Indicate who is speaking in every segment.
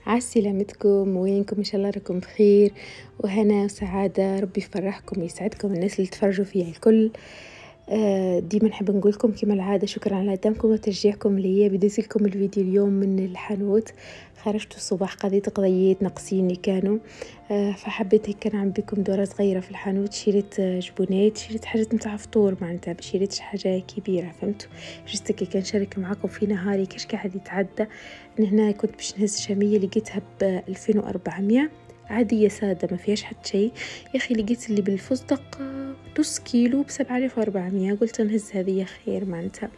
Speaker 1: عسلامتكم وينكم؟ ان شاء الله راكم بخير وهنا وسعاده. ربي يفرحكم ويسعدكم الناس اللي تفرجوا فيها الكل. ديما نحب نقول لكم كما العاده شكرا على دعمكم وتشجيعكم ليا. بديت لكم الفيديو اليوم من الحانوت، خرجت الصباح قضيت ناقصيني كانوا. فحبيت هيك نعمل بكم دوره صغيره في الحانوت. شريت جبونات، شريت حاجات نتاع فطور معناتها، ما شريتش حاجه كبيره فهمتوا. جست كي كنشارك معكم في نهاري كاش قاعد يتعدى. من هنا كنت باش نهز شاميه لقيتها ب 2400 عادية سادة ما فيهاش حتى شيء. يا أخي لقيت اللي بالفستق نص كيلو ب7400، قلت نهز هذه خير معناتها.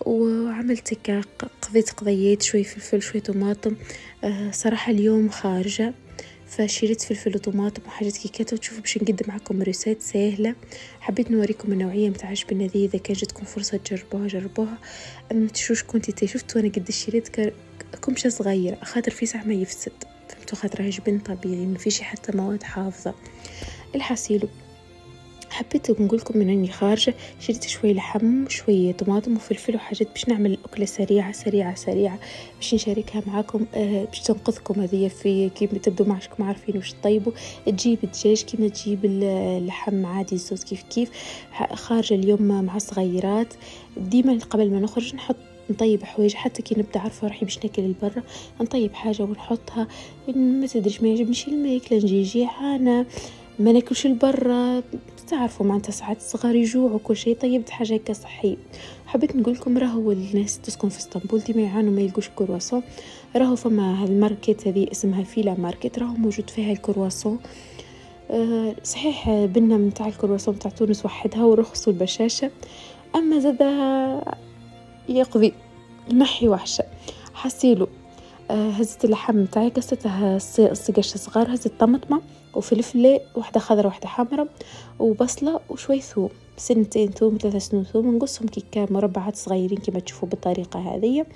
Speaker 1: وعملت هكا قضيت شوي فلفل شوي طماطم. صراحة اليوم خارجة فشريت فلفل وطماطم وحاجات كيكات، وتشوفوا باش نقدم معكم ريسات سهلة. حبيت نوريكم النوعية متاع جبنة ذي، إذا كان جاتكم فرصة جربوها. ما تشوش كنتي شفتوا أنا قد شريت كمشة صغيرة خاطر في ساعة ما يفسد فهمتوا، خاطر جبن طبيعي ما فيش حتى مواد حافظة. الحصيلو حبيت نقول لكم من اني خارجه شريت شويه لحم شويه طماطم وفلفل وحاجات باش نعمل اكله سريعه باش نشاركها معاكم. باش تنقذكم هذه في كيف تبدو معكم عارفين واش تطيبوا. تجيب الدجاج كيما تجيب اللحم عادي الزوز كيف خارجه اليوم مع صغيرات. ديما قبل ما نخرج نطيب حوايج، حتى كي نبدا عارفه روحي باش ناكل البرة نطيب حاجه ونحطها. ما تدريش ما يعجبنيش الماكله نجي جيعانه ما ناكلش البرة، تعرفوا معناتها ساعات الصغار يجوعوا وكل شيء. طيبت حاجه هكا صحيه. حبيت نقول لكم راهو الناس تسكن في اسطنبول ديما يعانوا ما يلقوش كرواسون. راهو فما هالماركت هذه اسمها فيلا ماركت، راهو موجود فيها الكرواسون. صحيح بنا متاع الكرواسون متاع تونس وحدها ورخصوا البشاشه، اما زادها يقضي المحي وحشه. حسيلو هزت اللحم متاعي قصتها صقاش صغار، هزت طماطمه وفلفله واحده خضراء واحده حمراء وبصله وشوي ثوم، سنتين ثوم 3 سنون ثوم، نقصهم كي مربعات صغيرين كما تشوفوا بالطريقه هذه.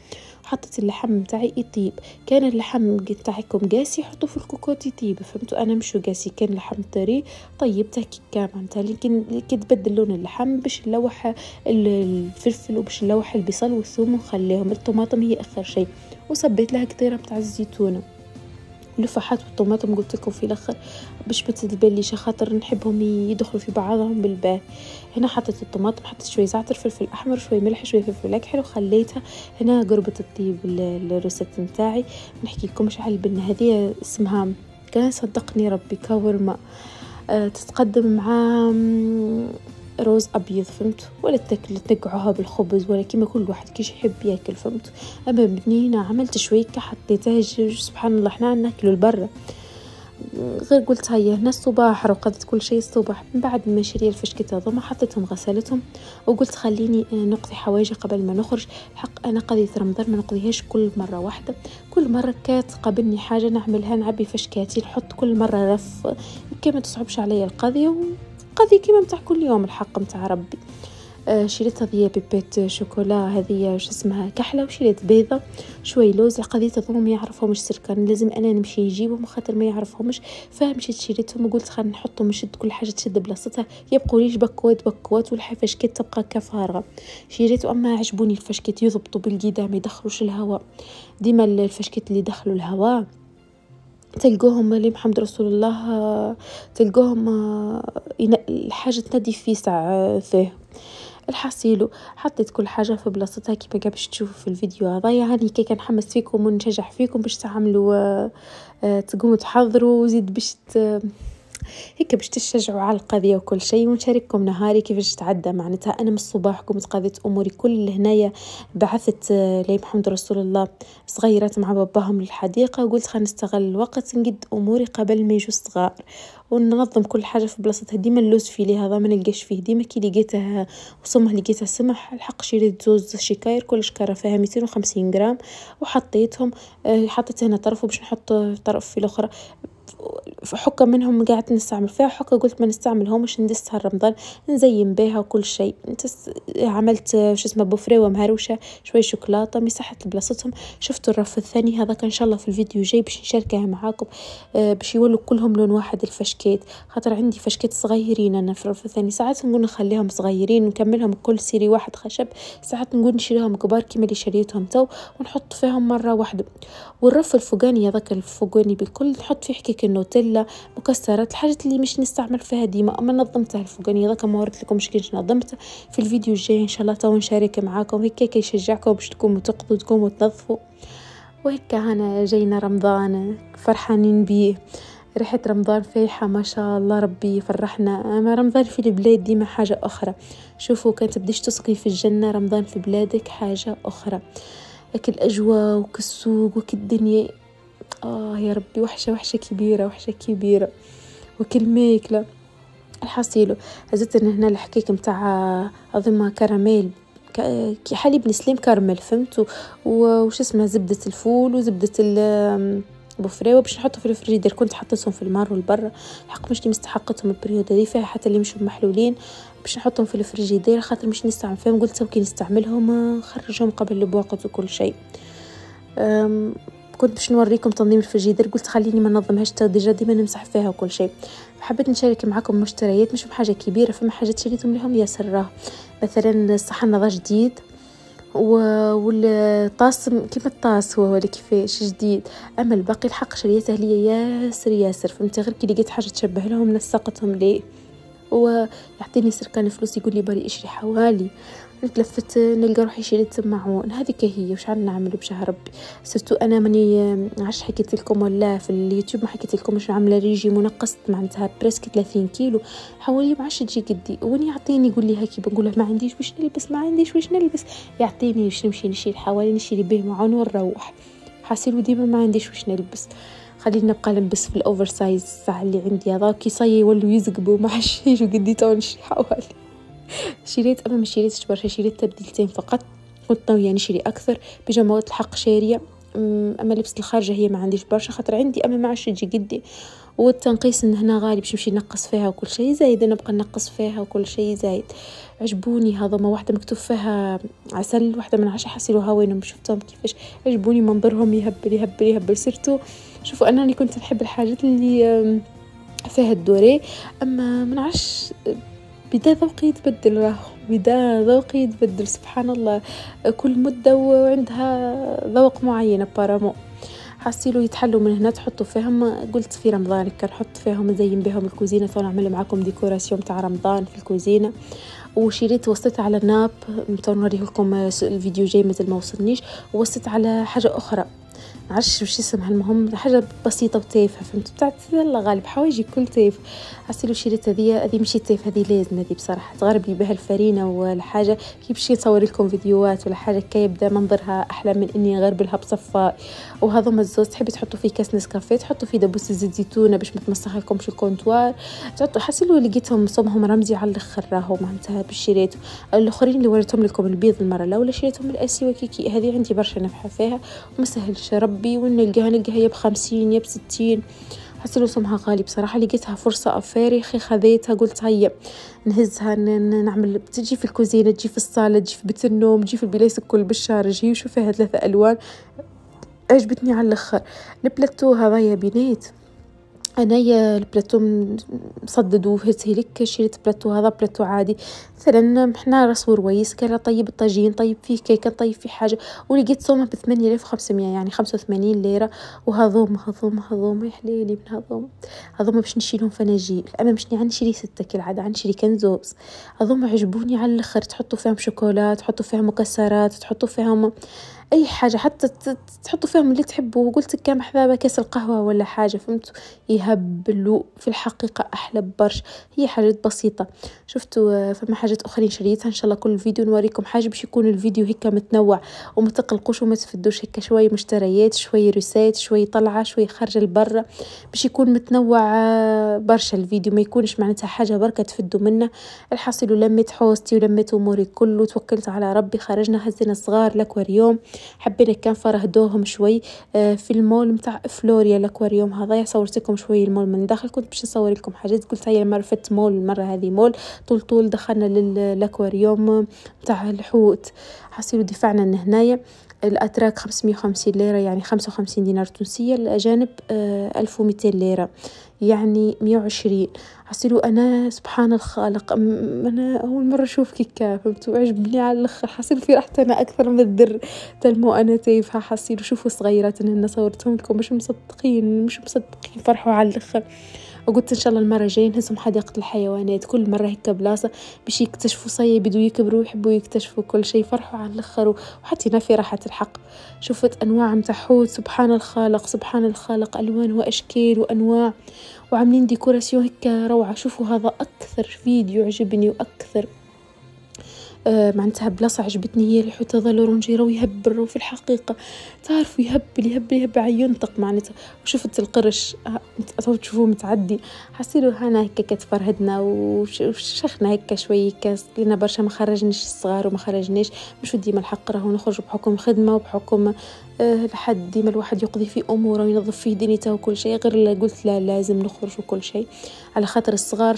Speaker 1: حطيت اللحم متاعي يطيب. كان اللحم تاعكم قاسي حطوه في الكوكوط يطيب فهمتوا، انا مشو قاسي كان لحم طري طيبته كي معناتها. لكن كي تبدل لون اللحم باش نلوح الفلفل وباش نلوح البصل والثوم ونخليهم. الطماطم هي اخر شيء، وصبيت لها قطيره متاع الزيتونه. لفحات والطماطم قلت لكم في الاخر باش ما تدبليش خاطر نحبهم يدخلوا في بعضهم بالبال. هنا حطيت الطماطم، حطيت شويه زعتر فلفل احمر شويه ملح شويه فلفل اكحل وخليتها. هنا قربت تطيب الروسيت نتاعي. نحكي لكمش على البنه هذه اسمها كان صدقني ربي كاورما. تتقدم مع روز ابيض فهمت، ولا تنقعوها بالخبز ولا كيما كل واحد كيش يحب ياكل فهمت. اما بنينه عملت شويه حطيتها سبحان الله حنا ناكلوا البرة. غير قلت هيا هنا الصباح رقدت كل شيء الصباح. من بعد ما شري الفشكة هذوما حطيتهم غسلتهم وقلت خليني نقضي حوايجي قبل ما نخرج. الحق انا قضية رمضان ما نقضيهاش كل مره واحده، كل مره تقابلني حاجه نعملها نعبي فشكاتي نحط كل مره رف كما تصعبش عليا القضيه قضية كيما متاع كل يوم الحق متاع ربي. شريت هذه بيبيت شوكولا هذه واش اسمها كحله، وشريت بيضه شوي لوز. القضيه هذوما ما يعرفهمش سركان، لازم انا نمشي نجيبهم خاطر ما يعرفهمش. فمشيت شريتهم وقلت خلينا نحطهم نشد كل حاجه تشد بلاصتها، يبقوا ليش بكوات والفشكات تبقى كفارغه. شريت اما عجبوني الفشكات يضبطوا بالقدا ما يدخلوش الهواء. ديما الفشكات اللي يدخلوا الهواء تلقوهم اللي محمد رسول الله تلقوهم الحاجة تنادي في ساعة فيه. الحصيلو حطيت كل حاجة في بلاصتها كيما باش تشوفوا في الفيديو هذا. يعني كي كنحمس فيكم ونشجع فيكم باش تعملوا تقوموا تحضروا وزيد باش هيك باش تشجعوا على القضية وكل شيء، ونشارككم نهاري كيفاش تعدى. معناتها انا من الصباح قمت قضيت اموري كل هنايا. بعثت لي محمد رسول الله صغيرات مع باباهم للحديقه، وقلت خلينا نستغل الوقت نقد اموري قبل ما يجوا الصغار وننظم كل حاجه في بلاصتها. ديما اللوز فيلي هذا ما نلقاش فيه، ديما كي لقيته وصمه لقيته سمح. الحق شريت زوز شكاير كل شكاره فيها 250 غرام وحطيتهم. حطيت هنا طرف وباش نحط طرف في الاخرى. حكة منهم قاعدة نستعمل فيها، حكة قلت ما نستعملهمش ندسها رمضان نزين بها وكل شيء. عملت شو اسمه بوفريوة مهروشة شوي شوكولاتة مسحت بلاصتهم. شفتوا الرف الثاني هذا كان ان شاء الله في الفيديو جاي باش نشاركها معاكم، باش يولوا كلهم لون واحد الفشكات، خاطر عندي فشكات صغيرين انا في الرف الثاني، ساعات نقول نخليهم صغيرين ونكملهم كل سيري واحد خشب، ساعات نقول نشيلهم كبار كيما اللي شريتهم تو ونحط فيهم مرة واحدة. والرف الفوقاني هذاك الفوقاني بالكل نحط فيه حكيك النوتيلا مكسرات الحاجات اللي مش نستعمل فيها ديما. اما نظمتها الفوقاني هذاك ما وريت لكم كيفاش نظمته في الفيديو الجاي ان شاء الله تو نشارك معاكم، هيك يشجعكم باش تقوموا تقضوا تقوموا تنظفوا. وهيك هنا جينا رمضان فرحانين بيه، ريحة رمضان فايحة ما شاء الله ربي يفرحنا. اما رمضان في البلاد ديما حاجة اخرى، شوفوا كانت بديش تسقي في الجنة، رمضان في بلادك حاجة اخرى، هيك الاجواء وكالسوق وكالدنيا. يا ربي وحشة كبيرة وحشة كبيرة وكل ماكلة. الحصيلو هزت ان هنا الحكيك متاع اظن كراميل كي حليب نسليم كراميل فهمتوا، وش اسمها زبدة الفول وزبدة بوفريوه باش نحطه في الفريزر. كنت حطيتهم في المار والبرة الحق مش مستحقتهم البريود هذه فيها حتى اللي مش محلولين باش نحطهم في الفريزر خاطر مش نستعمل فيهم. قلت ممكن نستعملهم خرجهم قبل بوقت وكل شيء. كنت باش نوريكم تنظيم الفريزر قلت خليني ما ننظمهاش ديجا ديما نمسح فيها وكل شيء. حبيت نشارك معكم مشتريات مش بحاجه كبيره، فما حاجات شريتهم لهم ياسر، مثلا الصحن هذا جديد والطاس كيما الطاس هو ولا كيفاش جديد. اما الباقي الحق شريته ليا ياسر فهمت، غير كي لقيت حاجه تشبه لهم نسقتهم ليه ويعطيني سركان فلوس يقول لي بري اشري حوالي. تلفت نلقى روحي شريت معون. هذيك هي وش عنا نعمل بشهر ربي. سرتو انا ماني عاش حكيت لكم ولا في اليوتيوب ما حكيت لكم واش عامله ريجيم ونقصت معناتها بريسك 30 كيلو حوالي ما عادش تجي قدي. وين يعطيني يقول لي هكي بنقول له ما عنديش واش نلبس ما عنديش واش نلبس، يعطيني واش نمشي نشيل حوالي نشري به معون ونروح حاسيلو ديما ما عنديش واش نلبس. خلينا نبقى نلبس في الاوفر سايز الساعه اللي عندي هذا كي صاي يولوا يزقبوا ما عادش يجوا قدي تو نشري حوالي. شريت اما ما شريتش برشا، شريت تبديلتين فقط، كنت ناويه نشري اكثر بيجامات الحق شاريه. اما لبس الخارجه هي ما عنديش برشا خاطر عندي اما ما عادش تجي قدي. والتنقيس ان هنا غالي باش نمشي نقص فيها وكل شيء زايد، نبقى نقص فيها وكل شيء زايد. عجبوني هذوما واحده مكتوب فيها عسل واحده من 10 حسيلوها وينهم شفتهم كيفاش عجبوني منظرهم يهبل سيرتو. شوفوا انني كنت نحب الحاجات اللي فيها الدوري، اما من عش بدا ذوقي يتبدل ذوقي يتبدل سبحان الله، كل مدة وعندها ذوق معين بارامو. حاسيلو يتحلوا من هنا تحطوا فيهم، قلت في رمضان كان نحط فيهم نزين بهم الكوزينة تو نعمل معكم ديكوراسيون تاع رمضان في الكوزينة. وشريت وصلت على ناب تو نوريه لكم الفيديو جاي مازال ما وصلنيش، ووصلت على حاجة أخرى عرش وش اسمها المهم حاجه بسيطه وتافهه فهمت بتاعت يلا غالب حوايجي كل تاف. حسيلو شريت هذه مشي تاف هذه لازم هذه بصراحه تغرب لي بها الفرينه ولا حاجه كي باش نصور لكم فيديوهات ولا حاجه كي يبدا منظرها احلى من اني نغرب لها بصفاء. وهذا الزوز تحبي تحطوا فيه كاس نسكافيه تحطوا فيه دبوس زيت زيتونه باش ما تمسخ لكمش الكونتوار تحطوا. حسيلو لقيتهم صومهم رمزي على الاخر راهو معناتها بالشريت. الاخرين اللي وريتهم لكم البيض المره الاولى شريتهم الاسي وكيكي هذه عندي برشا نفحه فيها وما سهلش ربي ونلقاها يا ب50 يا ب60. حسيلو سمها غالي بصراحه لقيتها فرصه افاري خذيتها قلت هيا نهزها نعمل تجي في الكوزينه تجي في الصاله تجي في بيت النوم تجي في البلايص الكل بالشارج هي وشوفيها 3 الوان عجبتني على الاخر. البلاتو هذا يا بنات انايا البلاتو مصدد وهزه لك شريت بلاتو هذا بلاتو عادي مثلا احنا راس ورويس كان طيب الطاجين طيب فيه كيكه طيب فيه حاجه ولقيت صومه ب 8500 يعني 85 ليره. وهذوم يا حليلي من هذوم باش نشيلهم فناجيل اما مش نشري 6 كالعاده نشري كنزوز. هذوم عجبوني على الاخر تحطوا فيهم شوكولا تحطوا فيهم مكسرات تحطوا فيهم اي حاجه حتى تحطوا فيهم اللي تحبوا. قلت كام حبابه كاس القهوه ولا حاجه فهمتوا يهبلوا في الحقيقه احلى برش. هي حاجات بسيطه شفتوا فما حاجات اخرين شريتها ان شاء الله كل فيديو نوريكم حاجه باش يكون الفيديو هيك متنوع وما تقلقوش وما تفدوش هيك شويه مشتريات شويه روسات شويه طلعه شويه خارجه لبرا باش يكون متنوع برشا الفيديو ما يكونش معناتها حاجه بركه تفدوا منه. الحاصل لميت حوستي ولميت اموري كله توكلت على ربي خرجنا هزينا صغار الاكواريوم حبينا كان فرهدوهم شوي في المول متاع فلوريا الاكواريوم هذايا. صورت لكم شوي المول من داخل، كنت باش نصور لكم حاجات، قلت هيا المره فت مول المره هذه مول. طول دخلنا للاكواريوم متاع الحوت. حصيروا دفعنا من هنايا الأتراك 550 ليرة، يعني 55 دينار تونسية. الأجانب 1200 ليرة، يعني 120. حصيروا أنا سبحان الخالق، أنا أول مرة أشوف كيكا، فهمتوا؟ عجبني على الآخر. حصير في راحتي أنا أكثر من الدر تلمو أنا تايفها. حصيروا شوفوا صغيرات إن صورتهم لكم مش مصدقين فرحوا على الآخر. وقلت ان شاء الله المره الجايه نهزهم حديقه الحيوانات، كل مره هيك بلاصه باش يكتشفوا صيد، بدو يكبروا يحبوا يكتشفوا كل شيء. فرحوا على الاخر وحتى هنا في راحه الحق. شفت انواع متاع حوت سبحان الخالق سبحان الخالق، الوان واشكال وانواع، وعاملين ديكوراسيون هيك روعه. شوفوا هذا اكثر فيديو عجبني واكثر معناتها بلاصة عجبتني هي الحوت هذا لورونجيرا، ويهبر في الحقيقة تعرفوا يهبل ينطق معناتها. وشفت القرش تشوفوه متعدي. حسيلو هنا هكا كتفرهدنا وشخنا هكا شوي كاس لنا برشا. ما خرجناش الصغار وما خرجناش، مش ديما الحق راهو نخرج بحكم خدمة وبحكم لحد ديما الواحد يقضي في اموره وينظف فيه دنيته وكل شيء. غير قلت لا لازم نخرج وكل شيء على خاطر الصغار.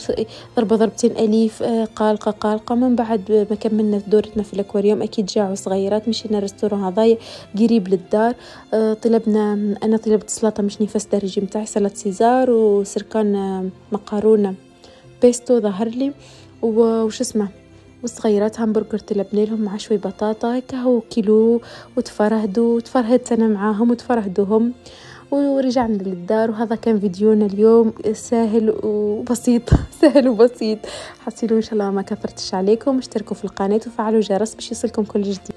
Speaker 1: ضربتين اليف قالقه من بعد ما كملنا دورتنا في الاكواريوم. اكيد جاعوا صغيرات. مشينا ريستورون هذايا قريب للدار. انا طلبت سلطه مش نفس درجي متاعي، سلطه سيزار وسركان مقارونه بيستو ظهر لي وش اسمه. والصغيرات همبرجر طلبنا لهم مع شوي بطاطا هكا هو كيلو. وتفرهدت انا معاهم وتفرهدوهم ورجعنا للدار. وهذا كان فيديونا اليوم سهل وبسيط سهل وبسيط. حصيلوا ان شاء الله ما كثرتش عليكم. اشتركوا في القناة وفعلوا الجرس باش يوصلكم كل جديد.